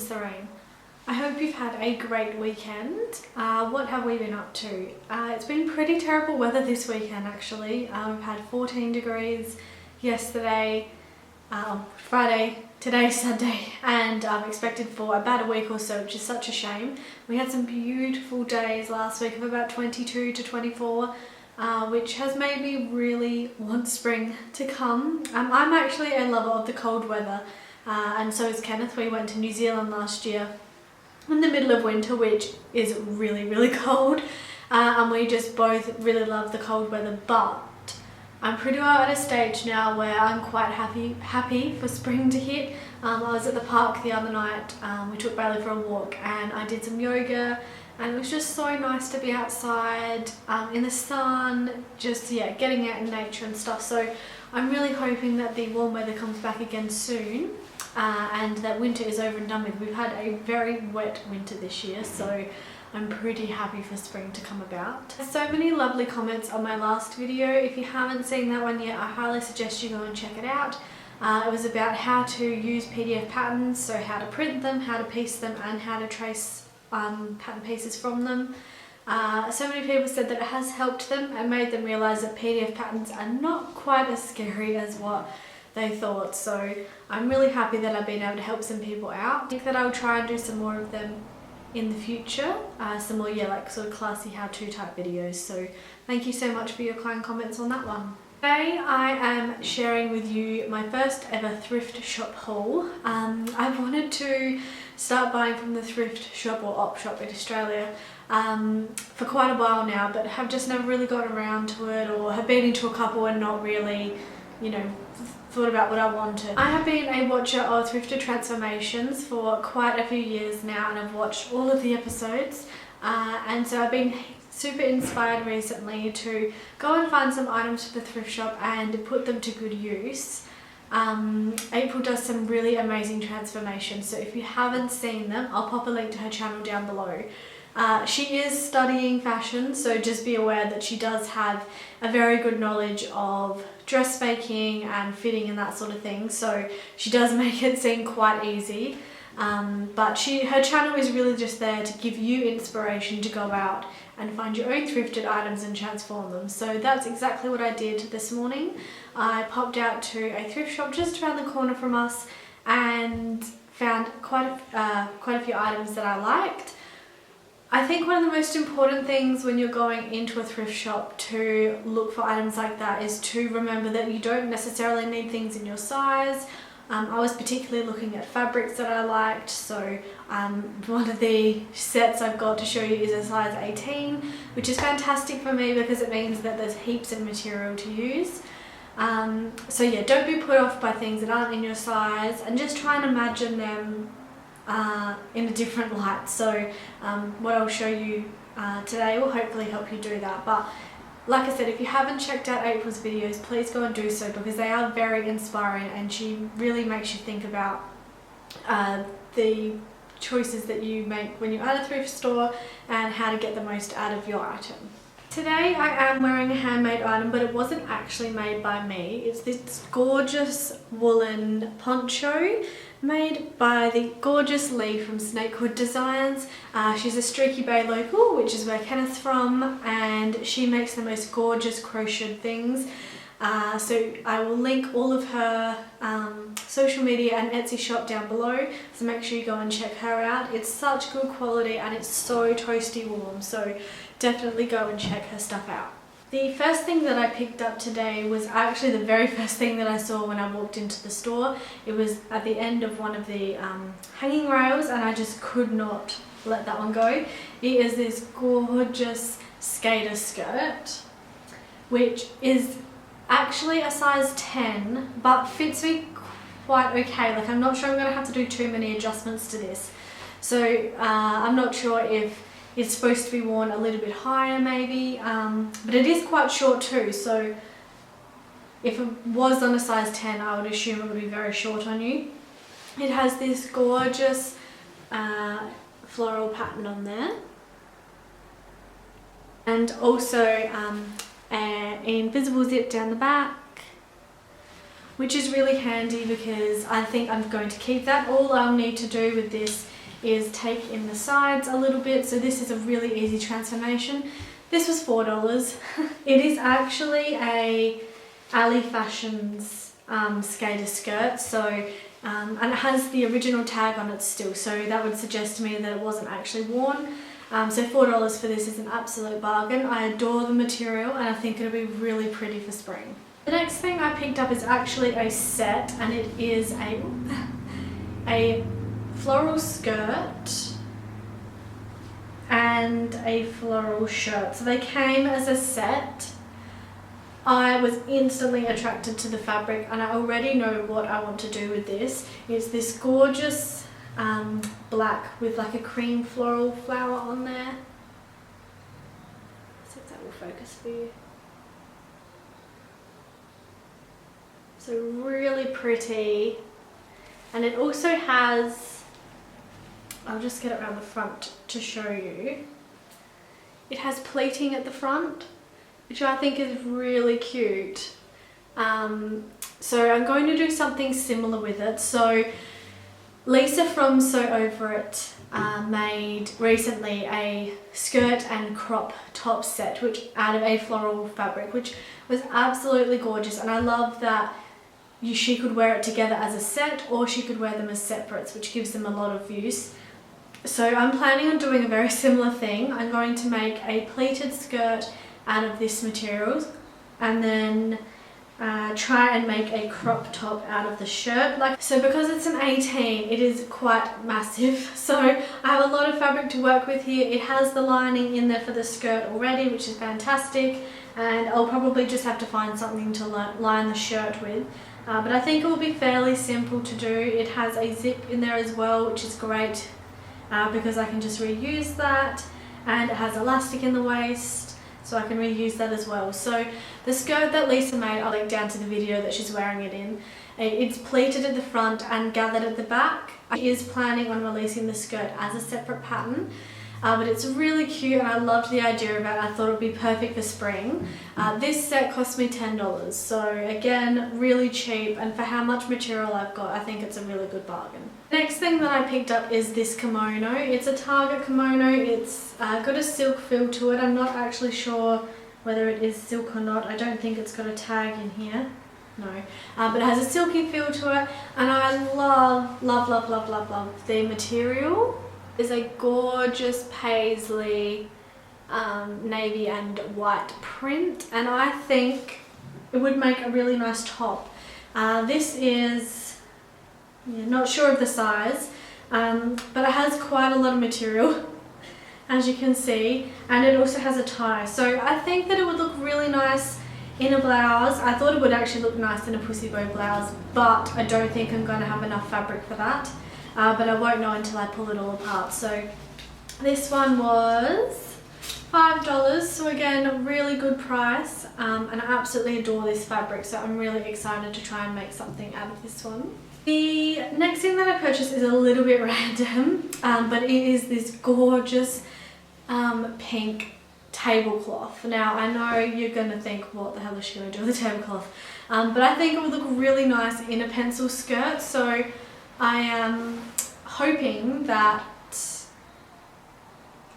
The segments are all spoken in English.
Miss Lorraine. I hope you've had a great weekend. What have we been up to? It's been pretty terrible weather this weekend actually. We've had 14 degrees yesterday, Friday, today Sunday, and I'm expected for about a week or so, which is such a shame. We had some beautiful days last week of about 22 to 24, which has made me really want spring to come. I'm actually a lover of the cold weather, and so is Kenneth. We went to New Zealand last year in the middle of winter, which is really cold, and we just both really love the cold weather, but I'm pretty well at a stage now where I'm quite happy for spring to hit. I was at the park the other night. We took Bailey for a walk and I did some yoga, and it was just so nice to be outside in the sun, just getting out in nature and stuff. So I'm really hoping that the warm weather comes back again soon, and that winter is over and done with. We've had a very wet winter this year, so I'm pretty happy for spring to come about. So many lovely comments on my last video. If you haven't seen that one yet, I highly suggest you go and check it out. It was about how to use PDF patterns, so how to print them, how to piece them, and how to trace pattern pieces from them. So many people said that it has helped them and made them realise that PDF patterns are not quite as scary as what they thought. So I'm really happy that I've been able to help some people out. I think that I'll try and do some more of them in the future, some more like sort of classy how-to type videos. So thank you so much for your kind comments on that one. Today I am sharing with you my first ever thrift shop haul. I've wanted to start buying from the thrift shop or op shop in Australia for quite a while now, but have just never really gotten around to it, or have been into a couple and not really, thought about what I wanted. I have been a watcher of thrifted transformations for quite a few years now, and I've watched all of the episodes, and so I've been super inspired recently to go and find some items for the thrift shop and put them to good use. April does some really amazing transformations, so if you haven't seen them, I'll pop a link to her channel down below. She is studying fashion, so just be aware that she does have a very good knowledge of dressmaking and fitting and that sort of thing, so she does make it seem quite easy. But her channel is really just there to give you inspiration to go out and find your own thrifted items and transform them. So that's exactly what I did this morning. I popped out to a thrift shop just around the corner from us and found quite a few items that I liked. I think one of the most important things when you're going into a thrift shop to look for items like that is to remember that you don't necessarily need things in your size. I was particularly looking at fabrics that I liked, so one of the sets I've got to show you is a size 18, which is fantastic for me because it means that there's heaps of material to use. So yeah, don't be put off by things that aren't in your size, and just try and imagine them in a different light. So what I'll show you today will hopefully help you do that. But like I said, if you haven't checked out April's videos, please go and do so, because they are very inspiring and she really makes you think about the choices that you make when you're at a thrift store and how to get the most out of your item. Today I am wearing a handmade item, but it wasn't actually made by me. It's this gorgeous woolen poncho made by the gorgeous Lee from Snakewood Designs. She's a Streaky Bay local, which is where Kenneth's from, and she makes the most gorgeous crocheted things. So I will link all of her social media and Etsy shop down below, so make sure you go and check her out. It's such good quality and it's so toasty warm, so definitely go and check her stuff out. The first thing that I picked up today was actually the very first thing that I saw when I walked into the store. It was at the end of one of the hanging rails, and I just could not let that one go. It is this gorgeous skater skirt, which is actually a size 10, but fits me quite okay. Like, I'm not sure I'm going to have to do too many adjustments to this. So I'm not sure if it's supposed to be worn a little bit higher maybe, but it is quite short too, so if it was on a size 10, I would assume it would be very short on you. It has this gorgeous floral pattern on there, and also an invisible zip down the back, which is really handy because I think I'm going to keep that. All I'll need to do with this is take in the sides a little bit, so this is a really easy transformation. This was $4. It is actually a Alley Fashions skater skirt, so and it has the original tag on it still, so that would suggest to me that it wasn't actually worn. So $4 for this is an absolute bargain. I adore the material and I think it'll be really pretty for spring. The next thing I picked up is actually a set, and it is a floral skirt and a floral shirt. So they came as a set. I was instantly attracted to the fabric and I already know what I want to do with this. It's this gorgeous black with like a cream floral flower on there. Let's see if that will focus for you. So really pretty, and it also has, I'll just get it around the front to show you, it has pleating at the front, which I think is really cute. So I'm going to do something similar with it. So Lisa from Sew Over It made recently a skirt and crop top set, which out of a floral fabric, which was absolutely gorgeous, and I love that she could wear it together as a set, or she could wear them as separates, which gives them a lot of use. So I'm planning on doing a very similar thing. I'm going to make a pleated skirt out of this material, and then try and make a crop top out of the shirt. So because it's an 18, it is quite massive, so I have a lot of fabric to work with here. It has the lining in there for the skirt already, which is fantastic, and I'll probably just have to find something to line the shirt with. But I think it will be fairly simple to do. It has a zip in there as well, which is great because I can just reuse that, and it has elastic in the waist, so I can reuse that as well. So the skirt that Lisa made, I'll link down to the video that she's wearing it in. It's pleated at the front and gathered at the back. She is planning on releasing the skirt as a separate pattern, but it's really cute and I loved the idea of it. I thought it would be perfect for spring. This set cost me $10, so again, really cheap, and for how much material I've got, I think it's a really good bargain. The next thing that I picked up is this kimono. It's a Target kimono. It's got a silk feel to it. I'm not actually sure whether it is silk or not. I don't think it's got a tag in here. No, but it has a silky feel to it, and I love the material. It's a gorgeous paisley navy and white print, and I think it would make a really nice top. This is, not sure of the size, but it has quite a lot of material, as you can see, and it also has a tie. So I think that it would look really nice in a blouse. I thought it would actually look nice in a pussy bow blouse, but I don't think I'm going to have enough fabric for that. But I won't know until I pull it all apart. So this one was $5, so again, a really good price, and I absolutely adore this fabric, so I'm really excited to try and make something out of this one. The next thing that I purchased is a little bit random, but it is this gorgeous pink tablecloth. Now I know you're going to think, what the hell is she going to do with a tablecloth? But I think it would look really nice in a pencil skirt, so I am hoping that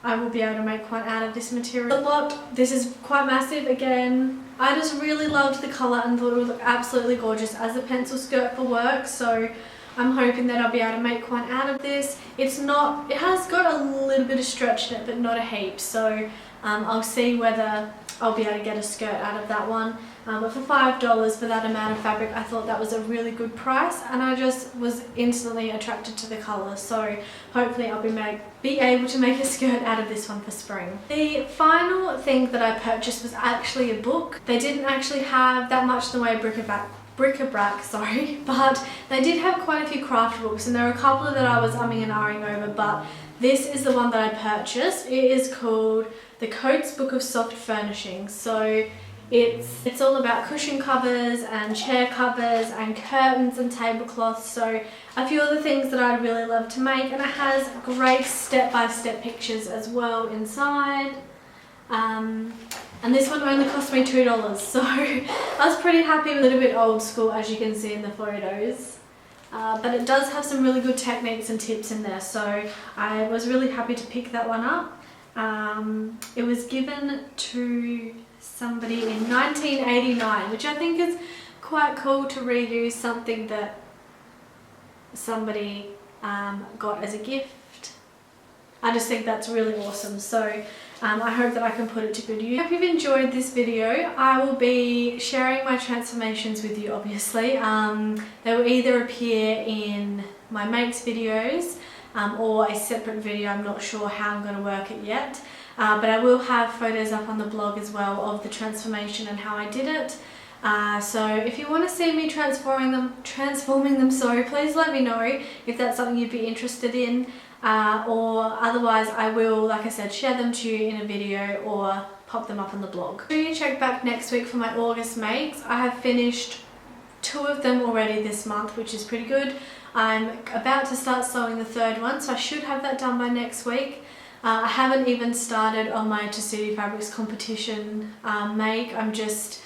I will be able to make one out of this material. This is quite massive again. I just really loved the colour and thought it would look absolutely gorgeous as a pencil skirt for work, so I'm hoping that I'll be able to make one out of this. It has got a little bit of stretch in it, but not a heap, so I'll see whether I'll be able to get a skirt out of that one. But for $5 for that amount of fabric, I thought that was a really good price, and I just was instantly attracted to the colour, so hopefully I'll be able to make a skirt out of this one for spring. The final thing that I purchased was actually a book. They didn't actually have that much in the way of bric-a-brac, sorry, but they did have quite a few craft books, and there are a couple that I was umming and ahhing over, but this is the one that I purchased. It is called The Coates Book of Soft Furnishings. So it's all about cushion covers and chair covers and curtains and tablecloths, so a few other things that I'd really love to make, and it has great step-by-step pictures as well inside. And this one only cost me $2, so I was pretty happy, a little bit old school as you can see in the photos. but it does have some really good techniques and tips in there, so I was really happy to pick that one up. It was given to somebody in 1989, which I think is quite cool to reuse something that somebody got as a gift. I just think that's really awesome, so I hope that I can put it to good use. I hope you've enjoyed this video. I will be sharing my transformations with you, obviously. They will either appear in my makes videos or a separate video. I'm not sure how I'm going to work it yet, but I will have photos up on the blog as well of the transformation and how I did it. So if you want to see me transforming them, sorry, please let me know if that's something you'd be interested in, or otherwise I will, like I said, share them to you in a video or pop them up on the blog. So you check back next week for my August makes. I have finished 2 of them already this month, which is pretty good. I'm about to start sewing the 3rd one, so I should have that done by next week. I haven't even started on my Tessuti Fabrics competition make. I'm just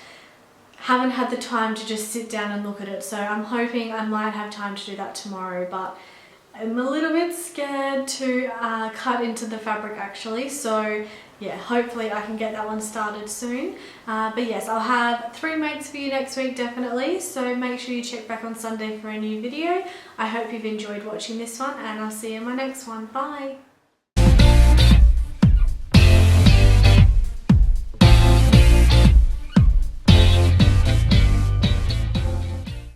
haven't had the time to just sit down and look at it, so I'm hoping I might have time to do that tomorrow, but I'm a little bit scared to cut into the fabric actually, so yeah, hopefully I can get that one started soon. But yes, I'll have 3 makes for you next week definitely, so make sure you check back on Sunday for a new video. I hope you've enjoyed watching this one, and I'll see you in my next one. Bye!